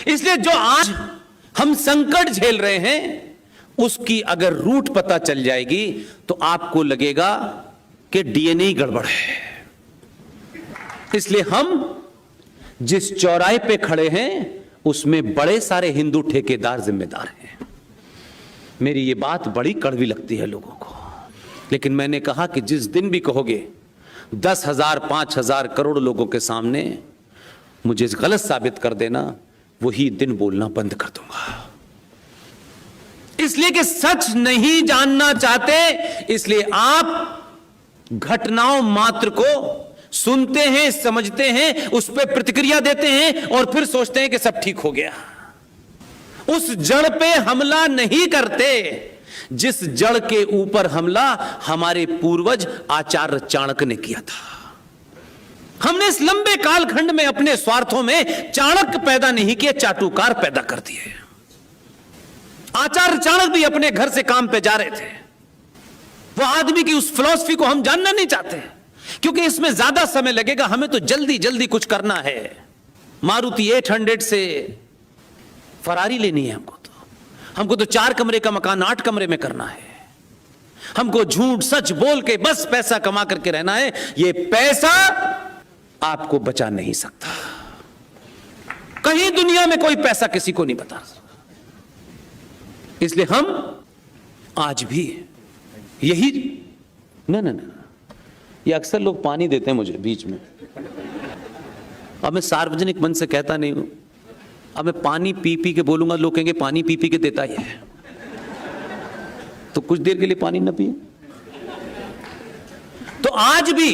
इसलिए जो आज हम संकट झेल रहे हैं, उसकी अगर रूट पता चल जाएगी तो आपको लगेगा कि डीएनए गड़बड़ है। इसलिए हम जिस चौराहे पे खड़े हैं उसमें बड़े सारे हिंदू ठेकेदार जिम्मेदार हैं। मेरी ये बात बड़ी कड़वी लगती है लोगों को, लेकिन मैंने कहा कि जिस दिन भी कहोगे 10,000 5,000 करोड़ लोगों के सामने मुझे गलत साबित कर देना, वही दिन बोलना बंद कर दूंगा। इसलिए कि सच नहीं जानना चाहते, इसलिए आप घटनाओं मात्र को सुनते हैं, समझते हैं, उस पर प्रतिक्रिया देते हैं और फिर सोचते हैं कि सब ठीक हो गया। उस जड़ पे हमला नहीं करते जिस जड़ के ऊपर हमला हमारे पूर्वज आचार्य चाणक्य ने किया था। हमने इस लंबे कालखंड में अपने स्वार्थों में चाणक्य पैदा नहीं किए, चाटुकार पैदा कर दिए। आचार्य चाणक्य भी अपने घर से काम पे जा रहे थे। वो आदमी की उस फिलॉसफी को हम जानना नहीं चाहते, क्योंकि इसमें ज्यादा समय लगेगा, हमें तो जल्दी जल्दी कुछ करना है। मारुति 800 से फरारी लेनी है हमको तो 4 कमरे का मकान 8 कमरे में करना है। हमको झूठ सच बोल के बस पैसा कमा करके रहना है। ये पैसा आपको बचा नहीं सकता। कहीं दुनिया में कोई पैसा किसी को नहीं बता। इसलिए हम आज भी यही ना ये अक्सर लोग पानी देते हैं मुझे बीच में। अब मैं सार्वजनिक मंच से कहता नहीं हूं, अब मैं पानी पी पी के बोलूंगा, लोग कहेंगे पानी पी पी के देता ही है, तो कुछ देर के लिए पानी न पिए। तो आज भी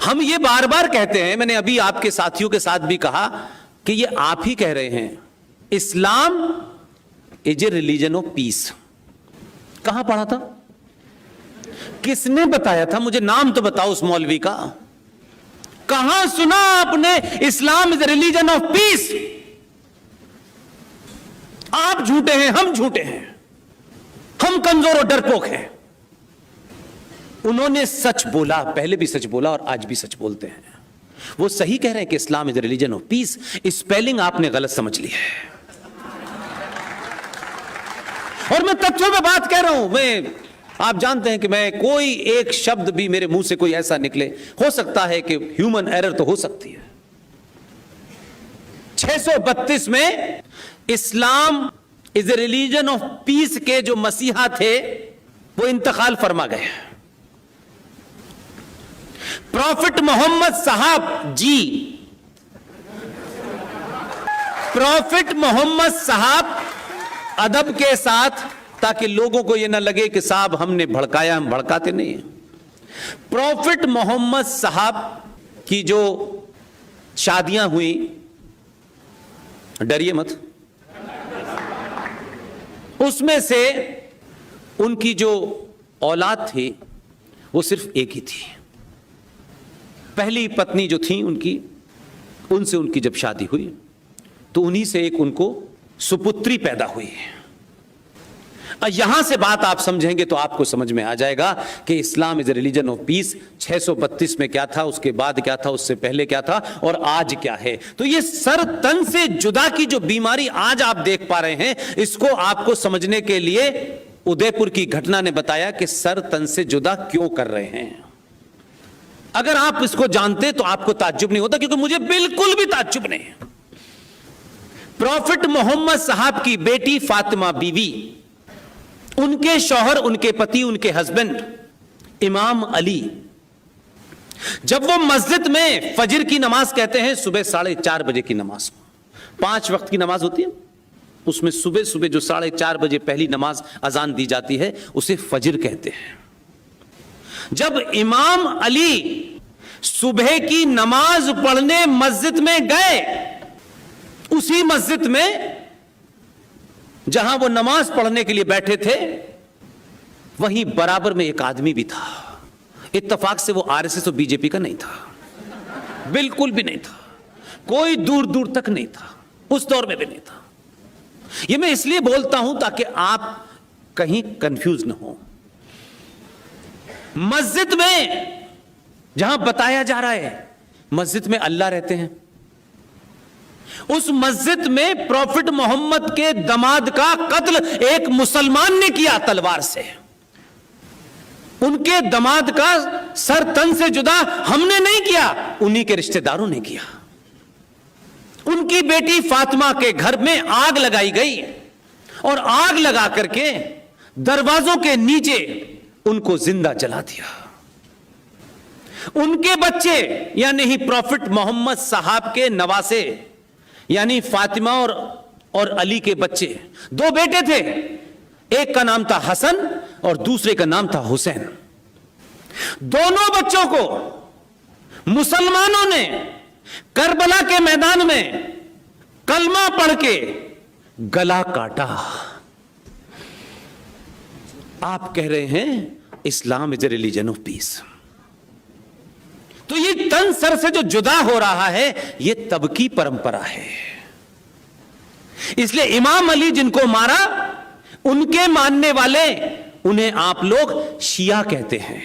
हम ये बार बार कहते हैं, मैंने अभी आपके साथियों के साथ भी कहा कि ये आप ही कह रहे हैं, Islam is a religion of peace. कहां पढ़ा था, किसने बताया था? मुझे नाम तो बताओ उस मौलवी का। कहां सुना आपने Islam is a religion of peace? आप झूठे हैं, हम झूठे हैं, हम कमजोर और डरपोक हैं। उन्होंने सच बोला, पहले भी सच बोला और आज भी सच बोलते हैं। वो सही कह रहे हैं कि Islam is a religion of peace. Spelling आपने गलत समझ ली है, और मैं तथ्यों में बात कह रहा हूं। आप जानते हैं कि मैं कोई एक शब्द भी मेरे मुंह से कोई ऐसा निकले, हो सकता है कि ह्यूमन एरर तो हो सकती है। 632 में Islam is a religion of peace के जो मसीहा थे वो इंतकाल फरमा गए। प्रॉफिट मोहम्मद साहब जी, प्रॉफिट मोहम्मद साहब अदब के साथ, ताकि लोगों को यह ना लगे कि साहब हमने भड़काया, हम भड़काते नहीं हैं। प्रॉफिट मोहम्मद साहब की जो शादियां हुई, डरिए मत, उसमें से उनकी जो औलाद थी वो सिर्फ एक ही थी। पहली पत्नी जो थी उनकी, उनसे उनकी जब शादी हुई तो उन्हीं से एक उनको सुपुत्री पैदा हुई। यहां से बात आप समझेंगे तो आपको समझ में आ जाएगा कि Islam is a religion of peace 632 में क्या था, उसके बाद क्या था, उससे पहले क्या था और आज क्या है। तो ये सर तन से जुदा की जो बीमारी आज आप देख पा रहे हैं, इसको आपको समझने के लिए उदयपुर की घटना ने बताया कि सर तन से जुदा क्यों कर रहे हैं। अगर आप इसको जानते तो आपको ताज्जुब नहीं होता, क्योंकि मुझे बिल्कुल भी ताज्जुब नहीं है। प्रॉफिट मोहम्मद साहब की बेटी फातिमा बीवी, उनके शौहर, उनके पति, उनके हस्बैंड इमाम अली, जब वो मस्जिद में फजर की नमाज कहते हैं, सुबह 4:30 बजे की नमाज, 5 वक्त की नमाज होती है, उसमें सुबह सुबह जो 4:30 बजे पहली नमाज अजान दी जाती है उसे फजर कहते हैं। जब इमाम अली सुबह की नमाज पढ़ने मस्जिद में गए, उसी मस्जिद में जहां वो नमाज पढ़ने के लिए बैठे थे, वहीं बराबर में एक आदमी भी था। इत्तेफाक से वो आरएसएस और बीजेपी का नहीं था, बिल्कुल भी नहीं था, कोई दूर दूर तक नहीं था, उस दौर में भी नहीं था। ये मैं इसलिए बोलता हूं ताकि आप कहीं कंफ्यूज ना हो। मस्जिद में जहां बताया जा रहा है मस्जिद में अल्लाह रहते हैं, उस मस्जिद में प्रॉफिट मोहम्मद के दामाद का कत्ल एक मुसलमान ने किया तलवार से। उनके दामाद का सर तन से जुदा हमने नहीं किया, उन्हीं के रिश्तेदारों ने किया। उनकी बेटी फातिमा के घर में आग लगाई गई और आग लगा करके दरवाजों के नीचे उनको जिंदा जला दिया। उनके बच्चे यानी ही प्रॉफिट मोहम्मद साहब के नवासे यानी फातिमा और अली के बच्चे, दो बेटे थे, एक का नाम था हसन और दूसरे का नाम था हुसैन। दोनों बच्चों को मुसलमानों ने करबला के मैदान में कलमा पढ़ के गला काटा। आप कह रहे हैं Islam is a religion of peace. तो ये तन सर से जो जुदा हो रहा है ये तब की परंपरा है। इसलिए इमाम अली जिनको मारा, उनके मानने वाले उन्हें आप लोग शिया कहते हैं।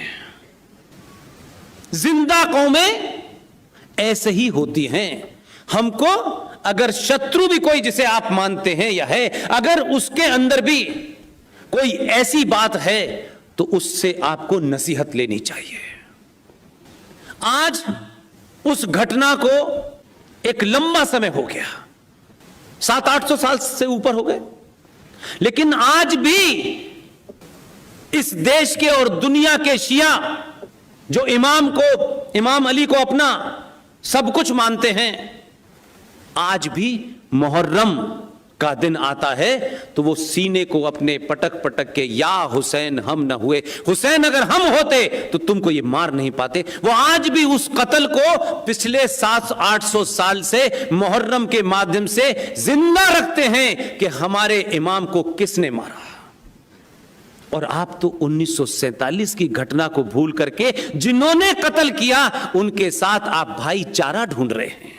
जिंदा कौमें ऐसे ही होती हैं। हमको अगर शत्रु भी कोई जिसे आप मानते हैं या है, अगर उसके अंदर भी कोई ऐसी बात है तो उससे आपको नसीहत लेनी चाहिए। आज उस घटना को एक लंबा समय हो गया, 700-800 साल से ऊपर हो गए, लेकिन आज भी इस देश के और दुनिया के शिया जो इमाम अली को अपना सब कुछ मानते हैं, आज भी मुहर्रम का दिन आता है तो वो सीने को अपने पटक पटक के या हुसैन हम न हुए, हुसैन अगर हम होते तो तुमको ये मार नहीं पाते। वो आज भी उस कत्ल को पिछले 700-800 साल से मुहर्रम के माध्यम से जिंदा रखते हैं कि हमारे इमाम को किसने मारा। और आप तो 1947 की घटना को भूल करके जिन्होंने कत्ल किया उनके साथ आप भाईचारा ढूंढ रहे हैं।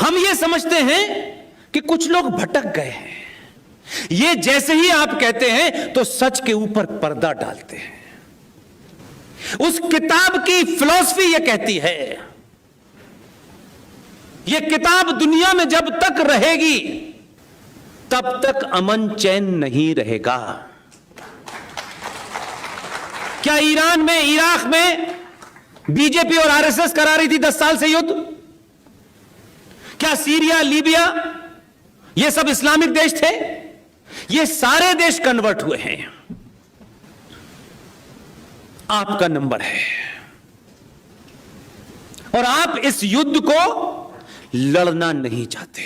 हम ये समझते हैं कि कुछ लोग भटक गए हैं, ये जैसे ही आप कहते हैं तो सच के ऊपर पर्दा डालते हैं। उस किताब की फिलॉसफी ये कहती है, ये किताब दुनिया में जब तक रहेगी तब तक अमन चैन नहीं रहेगा। क्या ईरान में, इराक में बीजेपी और आरएसएस करा रही थी 10 साल से युद्ध? क्या सीरिया, लीबिया ये सब इस्लामिक देश थे? ये सारे देश कन्वर्ट हुए हैं। आपका नंबर है और आप इस युद्ध को लड़ना नहीं चाहते।